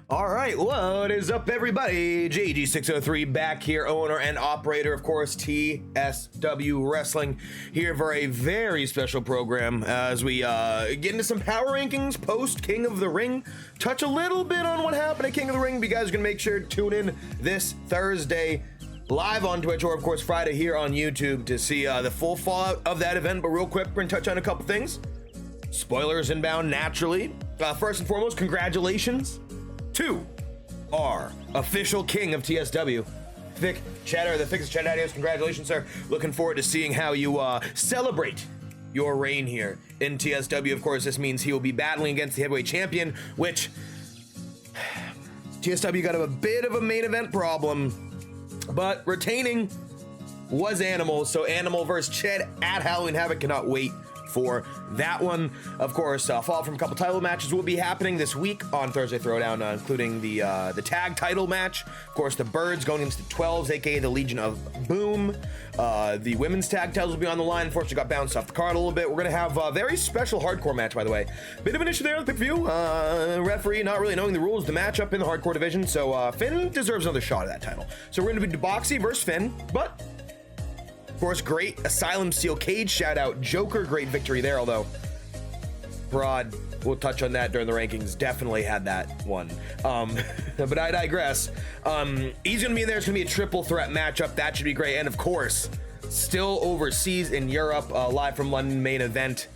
All right, what is up, everybody? JG603 back here, owner and operator, of course, TSW Wrestling, here for a very special program as we get into some power rankings post King of the Ring, touch a little bit on what happened at King of the Ring. But you guys are going to make sure to tune in this Thursday live on Twitch, or of course Friday here on YouTube, to see the full fallout of that event. But real quick, we're going to touch on a couple things. Spoilers inbound, naturally. First and foremost, congratulations to our official king of TSW, Vic Cheddar, the Fix Cheddar Adios. Congratulations, sir. Looking forward to seeing how you celebrate your reign here in TSW. Of course, this means he will be battling against the heavyweight champion, which TSW got a bit of a main event problem, but retaining was Animal. So Animal versus Ched at Halloween Havoc. Cannot wait for that one. Of course, fall from a couple title matches will be happening this week on Thursday Throwdown, including the tag title match. Of course, the Birds going into the 12s, aka the Legion of Boom. The women's tag titles will be on the line. Unfortunately, got bounced off the card a little bit. We're gonna have a very special hardcore match, by the way. Bit of an issue there with the PPV. Referee not really knowing the rules of the matchup in the hardcore division, so Finn deserves another shot at that title. So we're gonna be Boxy versus Finn, but of course, great Asylum Steel Cage shout out. Joker, great victory there, although Broad, we'll touch on that during the rankings, definitely had that one. But I digress. He's gonna be in there. It's gonna be a triple threat matchup. That should be great. And of course, still overseas in Europe, live from London, main event,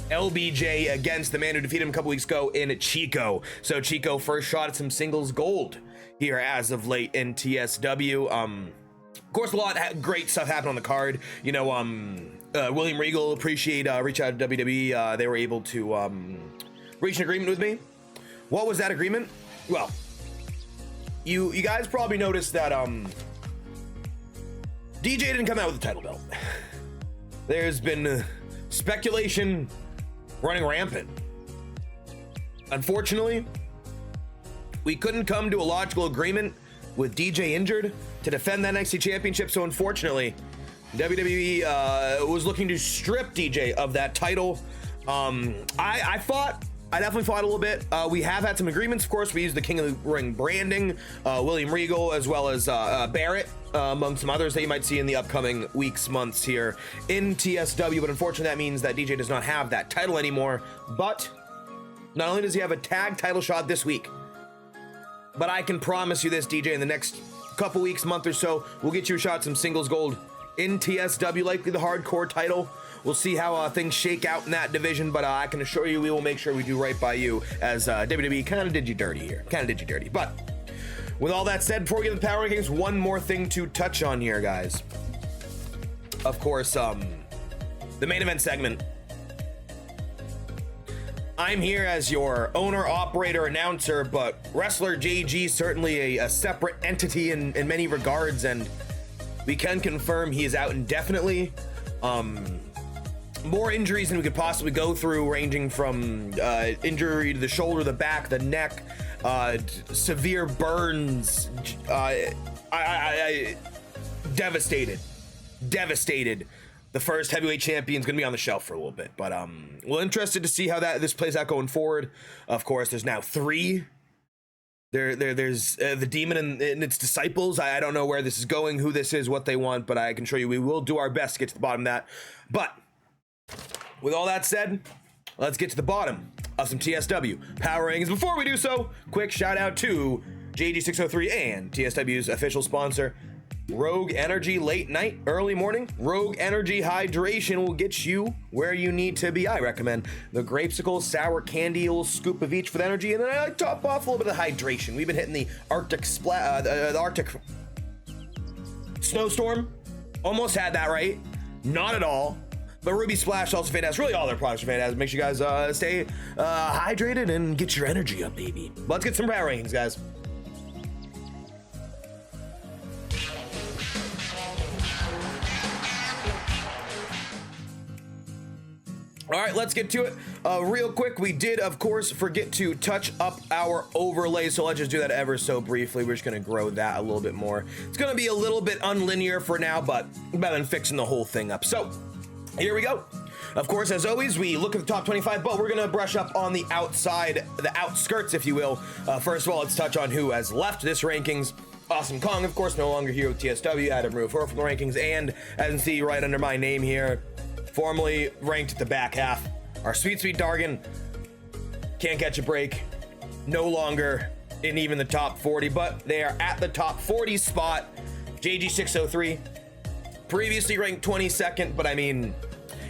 LBJ against the man who defeated him a couple weeks ago in Chico. So Chico first shot at some singles gold here as of late in TSW. Of course, a lot of great stuff happened on the card. You know, William Regal, reached out to WWE. They were able to reach an agreement with me. What was that agreement? Well, you guys probably noticed that DJ didn't come out with a title belt. There's been speculation running rampant. Unfortunately, we couldn't come to a logical agreement with DJ injured to defend that NXT championship. So unfortunately, WWE was looking to strip DJ of that title. I definitely fought a little bit. We have had some agreements. Of course, we used the King of the Ring branding, William Regal, as well as Barrett, among some others that you might see in the upcoming weeks, months here in TSW. But unfortunately, that means that DJ does not have that title anymore. But not only does he have a tag title shot this week, but I can promise you this, DJ, in the next couple weeks, month or so, we'll get you a shot at some singles gold in TSW, likely the hardcore title. We'll see how things shake out in that division, but I can assure you we will make sure we do right by you, as WWE kind of did you dirty here. But with all that said, before we get to the power rankings, one more thing to touch on here, guys. Of course, the main event segment. I'm here as your owner, operator, announcer, but Wrestler JG certainly a separate entity in many regards, and we can confirm he is out indefinitely. More injuries than we could possibly go through, ranging from injury to the shoulder, the back, the neck, severe burns. Devastated. The first heavyweight champion is going to be on the shelf for a little bit, but we're interested to see how this plays out going forward. Of course, there's now 3. There's the demon and its disciples. I don't know where this is going, who this is, what they want, but I can show you we will do our best to get to the bottom of that. But with all that said, let's get to the bottom of some TSW power rankings. Before we do so, quick shout out to JG603 and TSW's official sponsor, Rogue Energy. Late night, early morning, Rogue Energy hydration will get you where you need to be. I recommend the Grapesicle sour candy, a little scoop of each for the energy, and then I top off a little bit of hydration. We've been hitting the Arctic the Arctic snowstorm. Almost had that right, not at all. But Ruby Splash also fantastic. Really, all their products are fantastic. Make sure you guys stay hydrated and get your energy up, baby. Let's get some power rankings, guys. All right, let's get to it. Real quick, we did, of course, forget to touch up our overlay, so let's just do that ever so briefly. We're just going to grow that a little bit more. It's going to be a little bit unlinear for now, but better than fixing the whole thing up. So here we go. Of course, as always, we look at the top 25, but we're gonna brush up on the outside, the outskirts, if you will. First of all, let's touch on who has left this rankings. Awesome Kong, of course, no longer here with TSW, had to remove her from the rankings, and as you can see right under my name here, formerly ranked at the back half, our sweet Dargan can't catch a break, no longer in even the top 40, but they are at the top 40 spot. JG603, previously ranked 22nd, but I mean,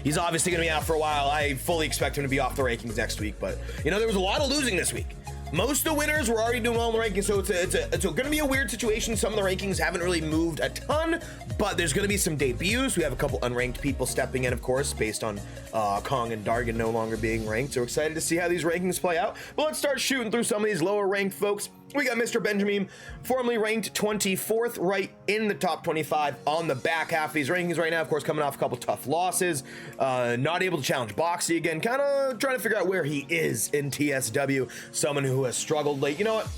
he's obviously going to be out for a while. I fully expect him to be off the rankings next week, but you know, there was a lot of losing this week. Most of the winners were already doing well in the rankings, so it's going to be a weird situation. Some of the rankings haven't really moved a ton, but there's going to be some debuts. We have a couple unranked people stepping in, of course, based on Kong and Dargan no longer being ranked. So excited to see how these rankings play out. But let's start shooting through some of these lower ranked folks. We got Mr. Benjamin, formerly ranked 24th, right in the top 25 on the back half of these rankings right now. Of course, coming off a couple tough losses, not able to challenge Boxy again, kind of trying to figure out where he is in TSW. Someone who has struggled late. You know what?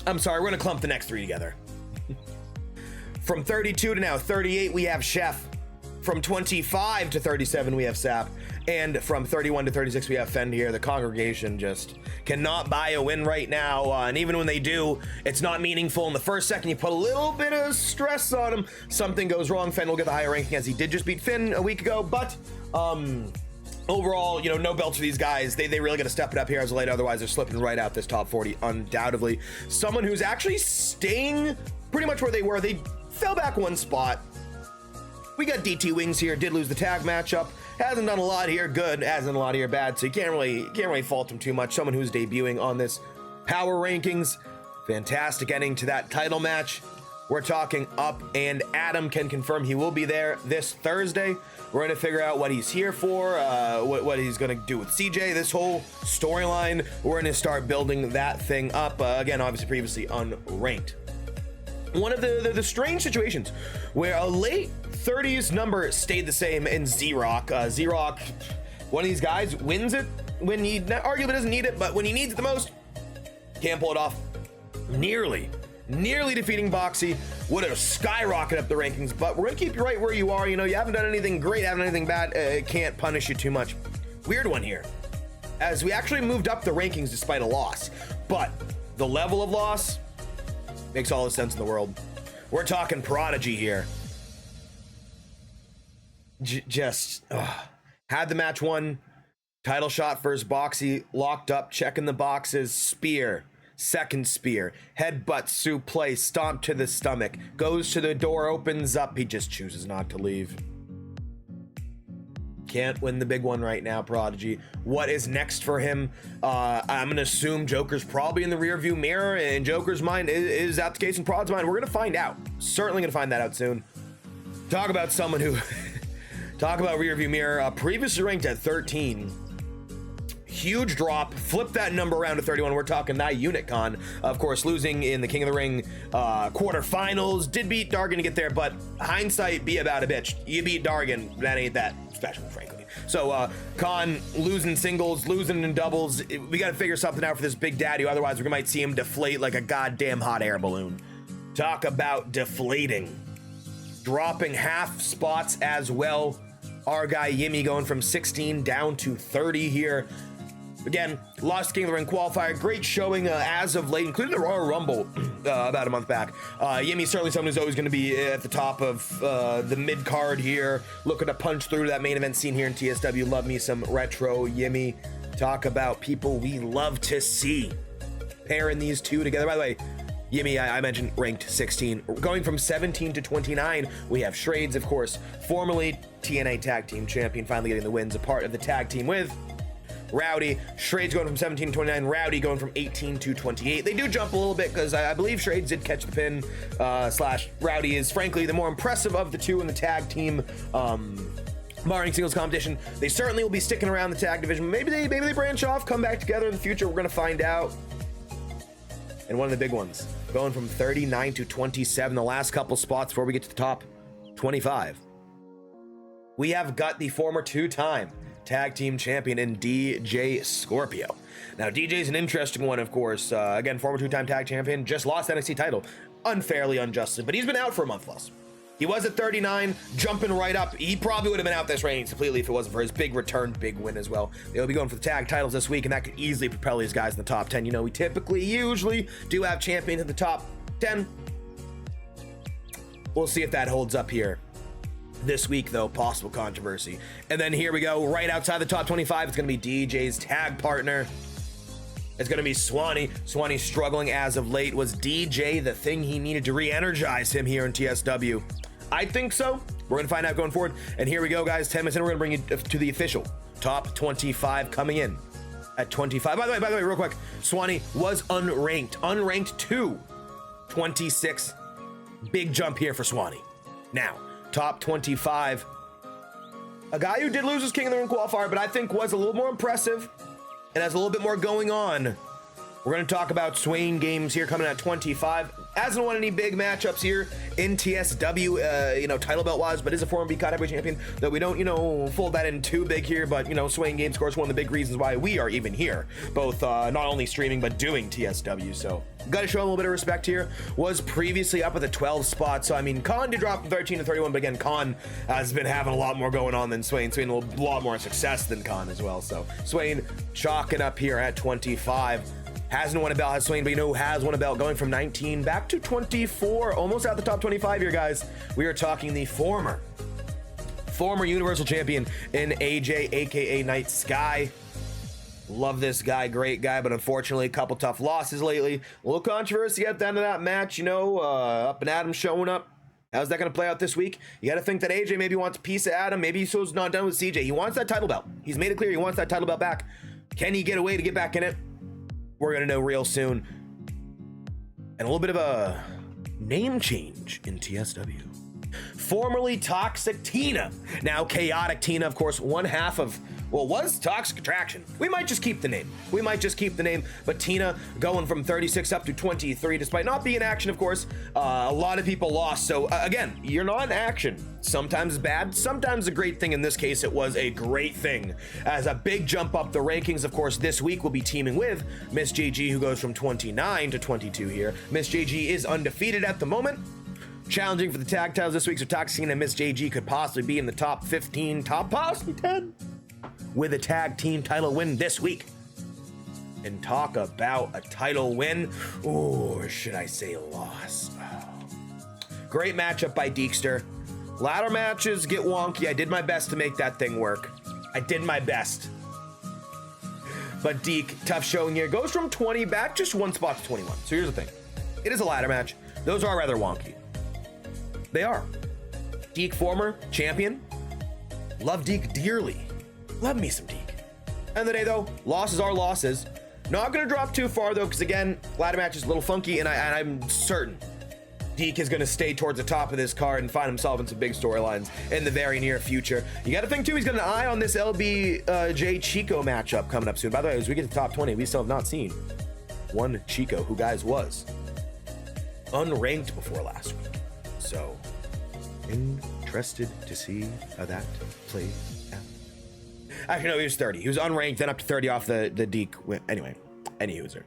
I'm sorry, we're gonna clump the next three together. From 32 to now 38, we have Chef. From 25 to 37, we have Sap. And from 31 to 36, we have Fend here. The congregation just cannot buy a win right now. And even when they do, it's not meaningful. In the first second, you put a little bit of stress on them, something goes wrong. Fend will get the higher ranking as he did just beat Finn a week ago. But overall, you know, no belts for these guys. They really got to step it up here as of late. Otherwise, they're slipping right out this top 40, undoubtedly. Someone who's actually staying pretty much where they were. They fell back one spot. We got DT Wings here, did lose the tag matchup. Hasn't done a lot here good, hasn't done a lot here bad, so you can't really fault him too much. Someone who's debuting on this power rankings. Fantastic ending to that title match. We're talking up, and Adam can confirm he will be there this Thursday. We're gonna figure out what he's here for, what he's gonna do with CJ, this whole storyline. We're gonna start building that thing up. Again, obviously previously unranked. One of the strange situations where a late 30s number stayed the same in Z-Rock. Z-Rock, one of these guys, wins it when he arguably doesn't need it, but when he needs it the most, can't pull it off. Nearly defeating Boxy, would have skyrocketed up the rankings, but we're gonna keep you right where you are. You know, you haven't done anything great, haven't done anything bad, it can't punish you too much. Weird one here, as we actually moved up the rankings despite a loss, but the level of loss makes all the sense in the world. We're talking Prodigy here. Had the match won, title shot versus Boxy, locked up, checking the boxes, spear, second spear, headbutt, suplex, stomp to the stomach, goes to the door, opens up, he just chooses not to leave. Can't win the big one right now, Prodigy. What is next for him? I'm gonna assume Joker's probably in the rear view mirror, and Joker's mind is that the case in Prod's mind. We're gonna find out. Certainly gonna find that out soon. Talk about someone who talk about rear view mirror, previously ranked at 13. Huge drop, flip that number around to 31. We're talking Unicorn, of course, losing in the King of the Ring quarterfinals. Did beat Dargan to get there, but hindsight be about a bitch. You beat Dargan, that ain't that special, frankly. So Khan losing singles, losing in doubles. We got to figure something out for this big daddy, otherwise we might see him deflate like a goddamn hot air balloon. Talk about deflating, dropping half spots as well. Our guy Yimmy going from 16 down to 30 here. Again, lost King of the Ring qualifier. Great showing as of late, including the Royal Rumble about a month back. Yimmy certainly someone who's always going to be at the top of the mid card here, looking to punch through that main event scene here in TSW. Love me some retro Yimmy. Talk about people we love to see. Pairing these two together. By the way, Yimmy, I mentioned ranked 16. Going from 17 to 29, we have Shrades, of course, formerly TNA Tag Team Champion, finally getting the wins, a part of the tag team with Rowdy. Shrades going from 17 to 29, Rowdy going from 18 to 28. They do jump a little bit because I believe Shrades did catch the pin, slash Rowdy is frankly the more impressive of the two in the tag team barring singles competition. They certainly will be sticking around the tag division. Maybe they branch off, come back together in the future. We're gonna find out. And one of the big ones, going from 39 to 27, the last couple spots before we get to the top 25. We have got the former two-time tag team champion in DJ Scorpio. Now, DJ's an interesting one, of course. Again, former two-time tag champion, just lost NXT title. Unfairly, unjustly, but he's been out for a month plus. He was at 39, jumping right up. He probably would have been out this range completely if it wasn't for his big return, big win as well. They'll be going for the tag titles this week, and that could easily propel these guys in the top 10. You know, we usually do have champions in the top 10. We'll see if that holds up here this week, though. Possible controversy. And then here we go, right outside the top 25. It's going to be DJ's tag partner. It's going to be Swanee. Swanee struggling as of late. Was DJ the thing he needed to re-energize him here in TSW? I think so. We're going to find out going forward. And here we go, guys. 10 minutes in, we're going to bring you to the official top 25 coming in at 25. By the way, real quick, Swanee was unranked. Unranked 2, 26. Big jump here for Swanee. Now, top 25. A guy who did lose his King of the Ring qualifier, but I think was a little more impressive and has a little bit more going on. We're going to talk about Swain Games here coming at 25. Hasn't won any big matchups here in TSW, title belt wise, but is a former BCOT heavyweight champion. Though we don't, fold that in too big here, but, Swain Games, of course, one of the big reasons why we are even here, both not only streaming, but doing TSW. So, got to show him a little bit of respect here. Was previously up at the 12 spot. So, I mean, Khan did drop from 13 to 31, but again, Khan has been having a lot more going on than Swain. Swain a lot more success than Khan as well. So, Swain chalking up here at 25. Hasn't won a belt, has Swain, but has won a belt, going from 19 back to 24, almost at the top 25 here, guys. We are talking the former Universal Champion in AJ, aka Night Sky. Love this guy, great guy, but unfortunately a couple tough losses lately. A little controversy at the end of that match, Up and Adam showing up. How's that going to play out this week? You got to think that AJ maybe wants a piece of Adam. Maybe he's not done with CJ. He wants that title belt. He's made it clear he wants that title belt back. Can he get away to get back in it? We're going to know real soon. And a little bit of a name change in TSW. Formerly Toxic Tina, now Chaotic Tina, of course, one half of, was Toxic Attraction. We might just keep the name. But Tina going from 36 up to 23, despite not being in action, of course. A lot of people lost. So again, you're not in action. Sometimes bad, sometimes a great thing. In this case, it was a great thing. As a big jump up the rankings, of course, this week we'll be teaming with Miss JG, who goes from 29 to 22 here. Miss JG is undefeated at the moment. Challenging for the tag titles this week, so Toxic and Miss JG could possibly be in the top 15, top possibly 10, with a tag team title win this week. And talk about a title win, or should I say loss? Great matchup by Deekster. Ladder matches get wonky. I did my best to make that thing work. I did my best. But Deke, tough showing here. Goes from 20 back just one spot to 21. So here's the thing. It is a ladder match. Those are rather wonky. They are. Deke, former champion. Love Deke dearly. Love me some Deke. End of the day, though, losses are losses. Not going to drop too far, though, because, again, ladder match is a little funky, and I'm certain Deke is going to stay towards the top of this card and find himself in some big storylines in the very near future. You got to think, too, he's got an eye on this LBJ Chico matchup coming up soon. By the way, as we get to the top 20, we still have not seen one Chico, who, guys, was unranked before last week. So, interested to see how that plays out. Actually, no, he was 30. He was unranked, then up to 30 off the Deke. Anyway, any user.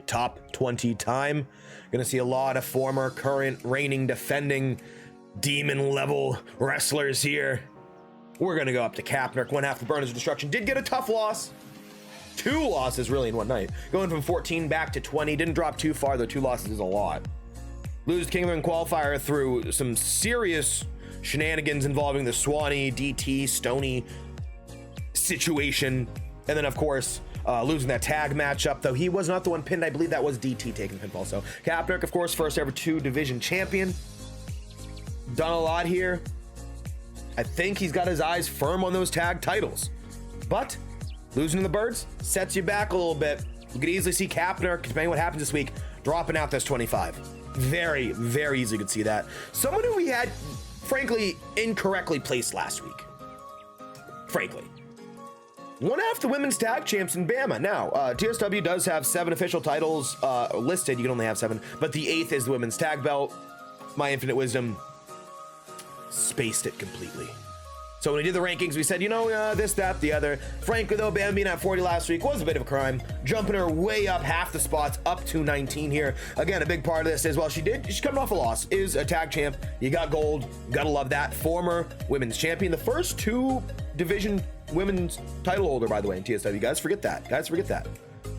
Top 20 time. Gonna see a lot of former, current, reigning, defending, demon level wrestlers here. We're gonna go up to Kapnick, one half the Burners of Destruction. Did get a tough loss. 2 losses really in one night. Going from 14 back to 20. Didn't drop too far, though 2 losses is a lot. Lose King of the Ring qualifier through some serious shenanigans involving the Swanee, DT, Stoney situation. And then, of course, losing that tag matchup, though he was not the one pinned. I believe that was DT taking pinfall. So Kapnick, of course, first ever 2 division champion. Done a lot here. I think he's got his eyes firm on those tag titles. But losing to the Birds sets you back a little bit. You could easily see Kapnick, depending on what happens this week, dropping out this 25. Very, very easily could see that. Someone who we had, frankly, incorrectly placed last week. Frankly. One half the women's tag champs in Bama. Now, TSW does have 7 official titles listed. You can only have 7. But the 8th is the women's tag belt. My infinite wisdom spaced it completely. So when we did the rankings, we said, you know, this, that, the other. Frankly, though, Bam being at 40 last week was a bit of a crime. Jumping her way up half the spots, up to 19 here. Again, a big part of this is, well, she's coming off a loss, is a tag champ. You got gold, gotta love that. Former women's champion, the first 2 division women's title holder, by the way, in TSW. Guys, forget that.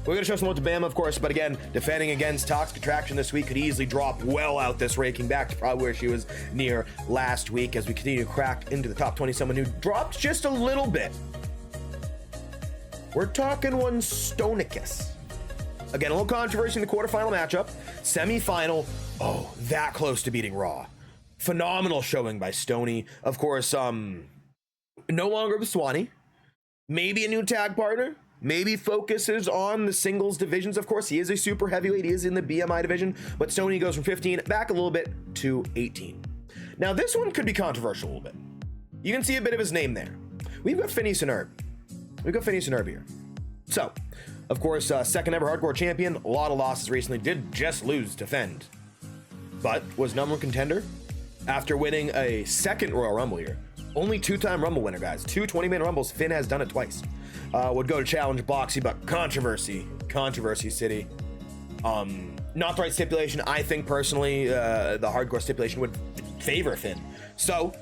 We're going to show some love to Bam, of course, but again, defending against Toxic Attraction this week could easily drop well out this ranking back to probably where she was near last week as we continue to crack into the top 20. Someone who dropped just a little bit. We're talking one Stonicus. Again, a little controversy in the quarterfinal matchup. Semi-final, oh, that close to beating Raw. Phenomenal showing by Stony. Of course, no longer with Swanee. Maybe a new tag partner. Maybe focuses on the singles divisions. Of course, he is a super heavyweight. He is in the BMI division, but Stoney goes from 15 back a little bit to 18. Now, this one could be controversial a little bit. You can see a bit of his name there. We've got Phineas and Herb. Here. So, of course, second ever hardcore champion. A lot of losses recently. Did just lose to Fend, but was number 1 contender after winning a second Royal Rumble here. Only 2-time Rumble winner, guys. 2 20-man Rumbles. Finn has done it twice. Would go to challenge Boxy, but controversy city. Not the right stipulation. I think personally, the hardcore stipulation would favor Finn. So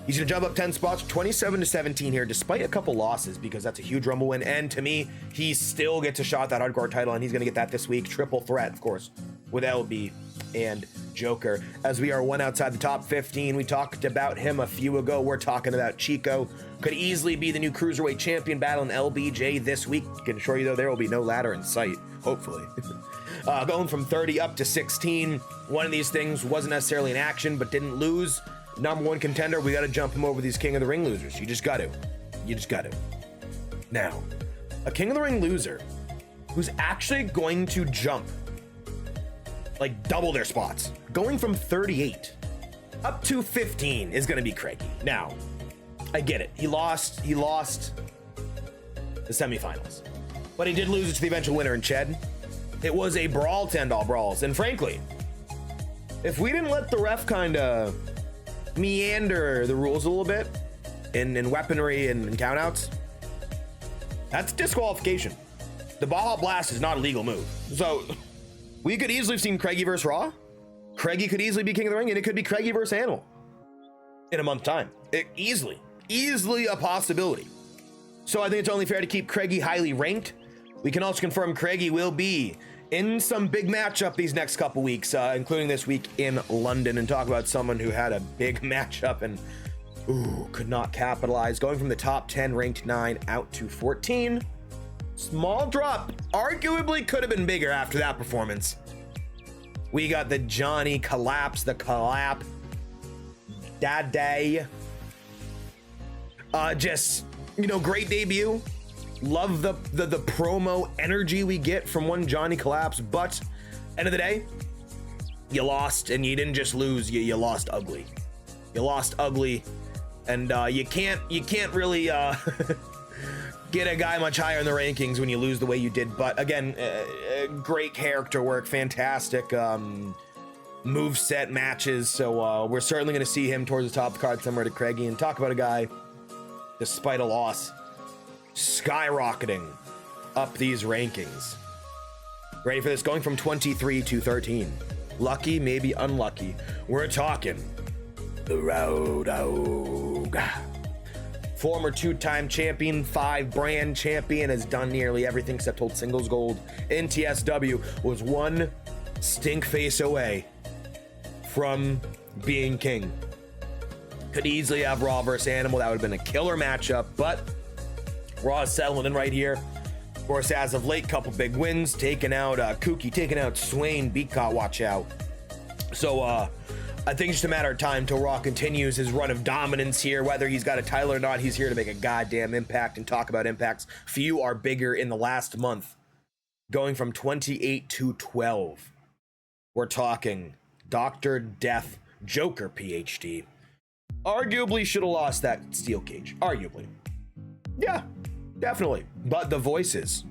he's gonna jump up 10 spots, 27 to 17 here, despite a couple losses, because that's a huge Rumble win. And to me, he still gets a shot at that hardcore title, and he's gonna get that this week. Triple threat, of course, with LB and Joker. As we are one outside the top 15, we talked about him a few ago. We're talking about Chico. Could easily be the new cruiserweight champion battle in LBJ this week. Can assure you though, there will be no ladder in sight, hopefully. Going from 30 up to 16. One of these things wasn't necessarily in action, but didn't lose. Number 1 contender, we got to jump him over these King of the Ring losers. You just got to. Now, a King of the Ring loser who's actually going to jump like double their spots, going from 38 up to 15 is going to be Craigie. Now, I get it. He lost the semifinals, but he did lose it to the eventual winner in Ched. It was a brawl, 10-doll brawls. And frankly, if we didn't let the ref kind of meander the rules a little bit in weaponry and countouts, that's disqualification. The Baja Blast is not a legal move. So we could easily have seen Craigie versus Raw. Craigie could easily be King of the Ring, and it could be Craigie versus Animal in a month's time. Easily a possibility. So I think it's only fair to keep Craigie highly ranked. We can also confirm Craigie will be in some big matchup these next couple weeks, including this week in London, and talk about someone who had a big matchup and could not capitalize, going from the top 10 ranked 9 out to 14. Small drop, arguably could have been bigger after that performance. We got the Johnny Collapse, the Collap Dad Day. Just, great debut. Love the promo energy we get from one Johnny Collapse, but end of the day, you lost, and you didn't just lose, you lost ugly. You lost ugly, and you can't really get a guy much higher in the rankings when you lose the way you did. But again, great character work, fantastic moveset matches. So we're certainly going to see him towards the top of the card somewhere to Craigie, and talk about a guy, despite a loss, skyrocketing up these rankings. Ready for this? Going from 23 to 13. Lucky, maybe unlucky. We're talking the Road Dogg. Former 2-time champion, 5-brand champion, has done nearly everything except hold singles gold in TSW, was one stink face away from being king. Could easily have Raw versus Animal. That would have been a killer matchup, but Raw is settling in right here. Of course, as of late, couple big wins, taking out Kookie, taking out Swain, Beatcott, watch out. So I think it's just a matter of time till Raw continues his run of dominance here. Whether he's got a title or not, he's here to make a goddamn impact and talk about impacts. Few are bigger in the last month. Going from 28 to 12. We're talking Dr. Death, Joker, PhD. Arguably should have lost that steel cage. Arguably. Yeah, definitely. But the voices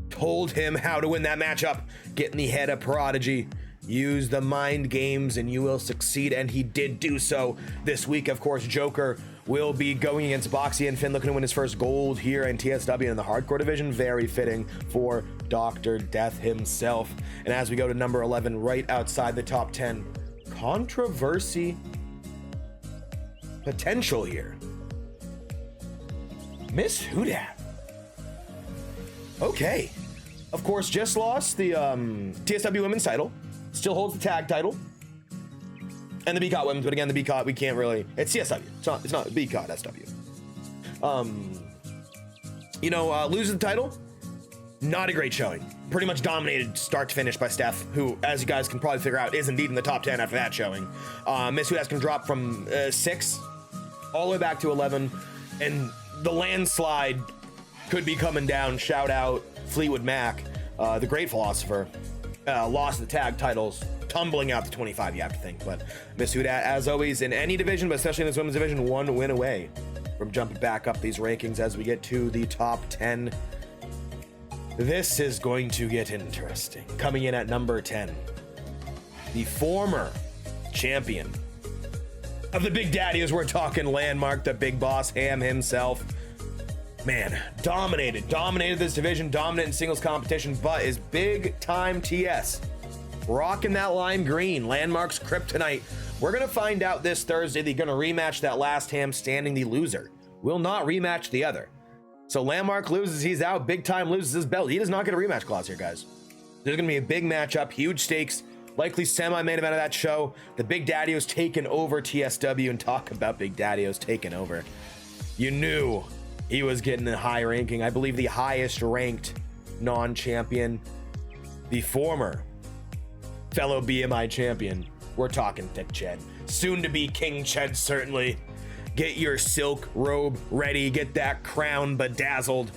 told him how to win that matchup. Get in the head of Prodigy. Use the mind games and you will succeed, and he did do so this week. Of course, Joker will be going against Boxy and Finn, looking to win his first gold here in TSW in the hardcore division. Very fitting for Dr. Death himself. And as we go to number 11, right outside the top 10, controversy potential here. Miss Houdat. Okay. Of course, just lost the TSW women's title. Still holds the tag title. And the BCOT women's, but again, the BCOT, we can't really, it's CSW. It's not BCOT SW. Loses the title. Not a great showing. Pretty much dominated start to finish by Steph, who, as you guys can probably figure out, is indeed in the top 10 after that showing. Miss Houdat can drop from 6 all the way back to 11, and the landslide could be coming down. Shout out Fleetwood Mac, the great philosopher. Lost the tag titles, tumbling out to 25, you have to think. But Miss Houdat, as always, in any division, but especially in this women's division, 1 win away from jumping back up these rankings as we get to the top 10. This is going to get interesting. Coming in at number 10, the former champion of the Big Daddy, as we're talking Landmark, the big boss, Ham himself. Man, dominated this division, dominant in singles competition, but is big time TS. Rocking that lime green, Landmark's kryptonite. We're gonna find out this Thursday. They're gonna rematch that last Ham standing. The loser will not rematch the other. So Landmark loses, he's out. Big time loses his belt. He does not get a rematch clause here, guys. There's gonna be a big matchup, huge stakes, likely semi-main event of that show. The Big Daddy-O's taken over TSW, and talk about Big Daddy-O's taken over. You knew he was getting a high ranking. I believe the highest ranked non-champion, the former fellow BMI champion. We're talking Thick Ched. Soon to be King Ched, certainly. Get your silk robe ready. Get that crown bedazzled.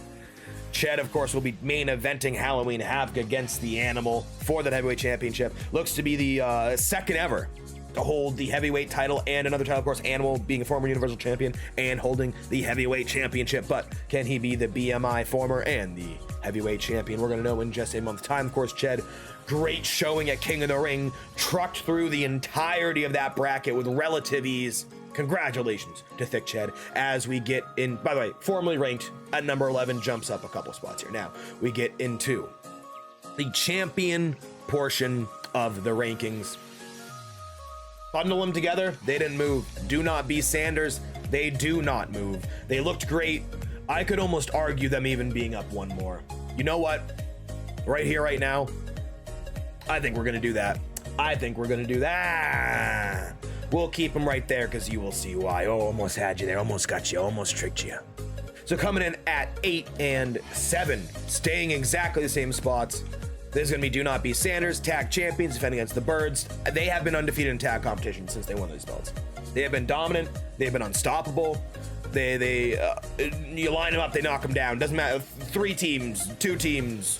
Ched, of course, will be main eventing Halloween Havoc against the Animal for that heavyweight championship. Looks to be the second ever to hold the heavyweight title, and another title, of course, Animal being a former Universal Champion and holding the heavyweight championship. But can he be the BMI former and the heavyweight champion? We're going to know in just a month's time. Of course, Ched, great showing at King of the Ring, trucked through the entirety of that bracket with relative ease. Congratulations to Thick Ched as we get in, by the way, formerly ranked at number 11, jumps up a couple spots here. Now we get into the champion portion of the rankings. Bundle them together, they didn't move. Do not be Sanders, they do not move. They looked great. I could almost argue them even being up one more. You know what? Right here, right now, I think we're gonna do that. I think we're gonna do that. We'll keep them right there because you will see why. Oh, almost had you there, almost got you, almost tricked you. So coming in at 8 and 7, staying exactly the same spots. This is going to be Do Not Be Sanders, tag champions, defending against the Birds. They have been undefeated in tag competition since they won these belts. They have been dominant. They've been unstoppable. You line them up, they knock them down. Doesn't matter. 3 teams, 2 teams,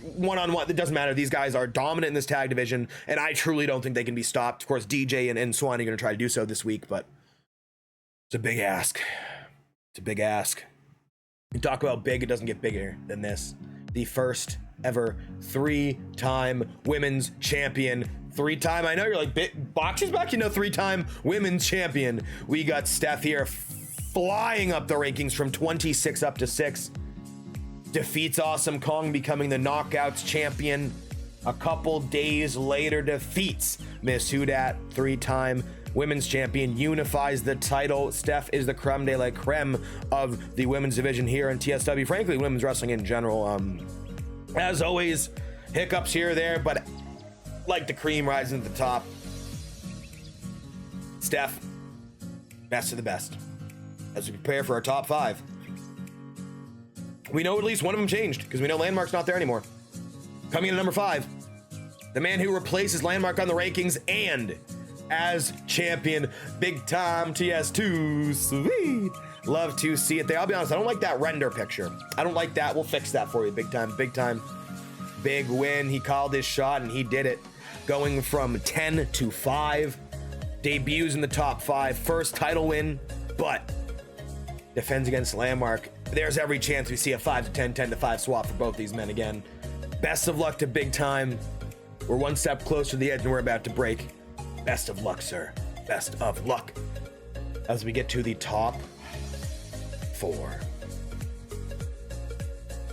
one-on-one. It doesn't matter. These guys are dominant in this tag division, and I truly don't think they can be stopped. Of course, DJ and Swan are going to try to do so this week, but it's a big ask. It's a big ask. You talk about big, it doesn't get bigger than this. The first ever 3-time women's champion. 3-time, I know you're like, Boxy's back, 3-time women's champion. We got Steph here flying up the rankings from 26 up to 6. Defeats Awesome Kong, becoming the Knockouts champion. A couple days later, defeats Miss Houdat, 3-time women's champion, unifies the title. Steph is the creme de la creme of the women's division here in TSW. Frankly, women's wrestling in general. As always, hiccups here or there, but like the cream rising to the top. Steph, best of the best. As we prepare for our top 5. We know at least one of them changed, because we know Landmark's not there anymore. Coming in at number 5, the man who replaces Landmark on the rankings and as champion, big time TS2. Sweet. Love to see it there. I'll be honest, I don't like that render picture. I don't like that. We'll fix that for you. Big time, big time. Big win. He called his shot and he did it. Going from 10 to 5. Debuts in the top 5. First title win, but defends against Landmark. There's every chance we see a 5 to 10, 10 to 5 swap for both these men again. Best of luck to Big Time. We're one step closer to the edge and we're about to break. Best of luck, sir. Best of luck. As we get to the top 4.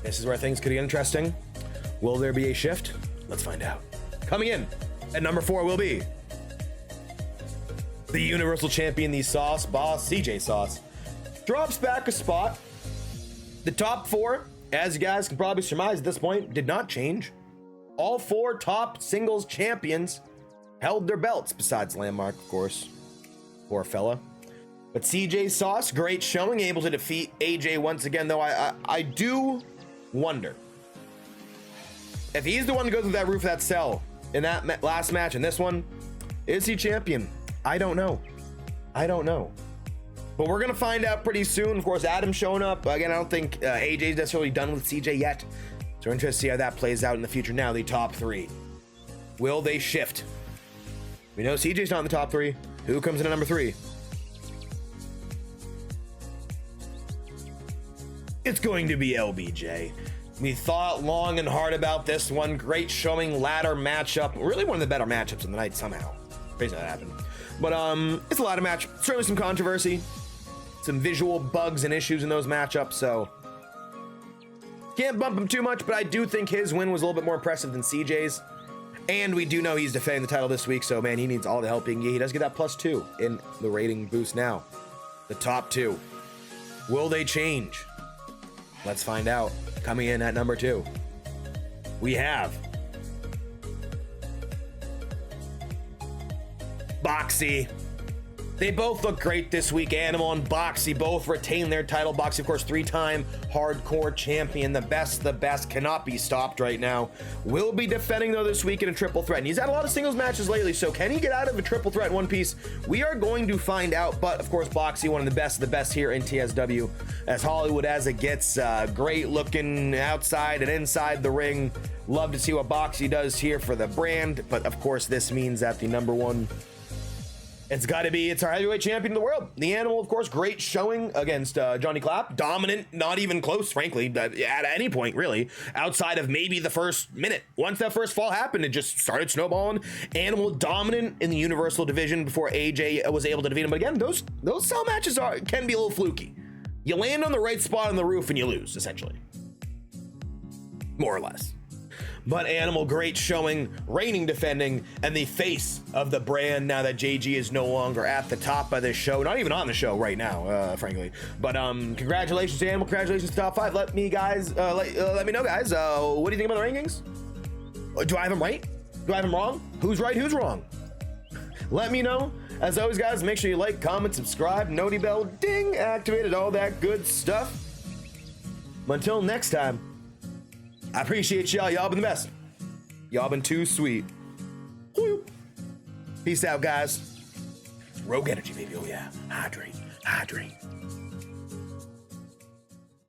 This is where things could get interesting. Will there be a shift? Let's find out. Coming in at number 4 will be the Universal Champion, the Sauce Boss, CJ Sauce. Drops back a spot. The top 4, as you guys can probably surmise at this point, did not change. All 4 top singles champions held their belts, besides Landmark, of course. Poor fella. But CJ Sauce, great showing, able to defeat AJ once again, though I do wonder if he's the one to go through that roof of that cell in that last match. In this one, is he champion? I don't know. But we're gonna find out pretty soon. Of course, Adam's showing up again. I don't think AJ's necessarily done with CJ yet, so we're interested to see how that plays out in the future. Now the top 3, will they shift? We know CJ's not in the top 3. Who comes in at number 3? It's going to be LBJ. We thought long and hard about this one. Great showing, ladder matchup. Really one of the better matchups of the night somehow. Crazy that happened. But it's a ladder match. Certainly some controversy. Some visual bugs and issues in those matchups, so can't bump him too much, but I do think his win was a little bit more impressive than CJ's. And we do know he's defending the title this week, so man, he needs all the help he can get. He does get that +2 in the rating boost now. The top 2. Will they change? Let's find out. Coming in at number 2, we have Boxy. They both look great this week. Animal and Boxy both retain their title. Boxy, of course, 3-time hardcore champion. The best cannot be stopped right now. Will be defending, though, this week in a triple threat. And he's had a lot of singles matches lately, so can he get out of a triple threat in one piece? We are going to find out. But, of course, Boxy, one of the best here in TSW. As Hollywood as it gets, great looking outside and inside the ring. Love to see what Boxy does here for the brand. But, of course, this means that the number 1... it's our heavyweight champion of the world. The Animal, of course, great showing against Johnny Clapp. Dominant, not even close, frankly, at any point, really, outside of maybe the first minute. Once that first fall happened, it just started snowballing. Animal dominant in the Universal division before AJ was able to defeat him. But again, those cell matches can be a little fluky. You land on the right spot on the roof and you lose, essentially. More or less. But Animal, great showing, reigning, defending, and the face of the brand now that JG is no longer at the top of this show. Not even on the show right now, frankly. But congratulations to Animal. Congratulations to top 5. Let me know, guys. What do you think about the rankings? Do I have them right? Do I have them wrong? Who's right? Who's wrong? Let me know. As always, guys, make sure you like, comment, subscribe, noti bell, ding, activated, all that good stuff. But until next time, I appreciate y'all. Y'all been the best. Y'all been too sweet. Peace out, guys. Rogue energy, baby. Oh, yeah. Hydrate.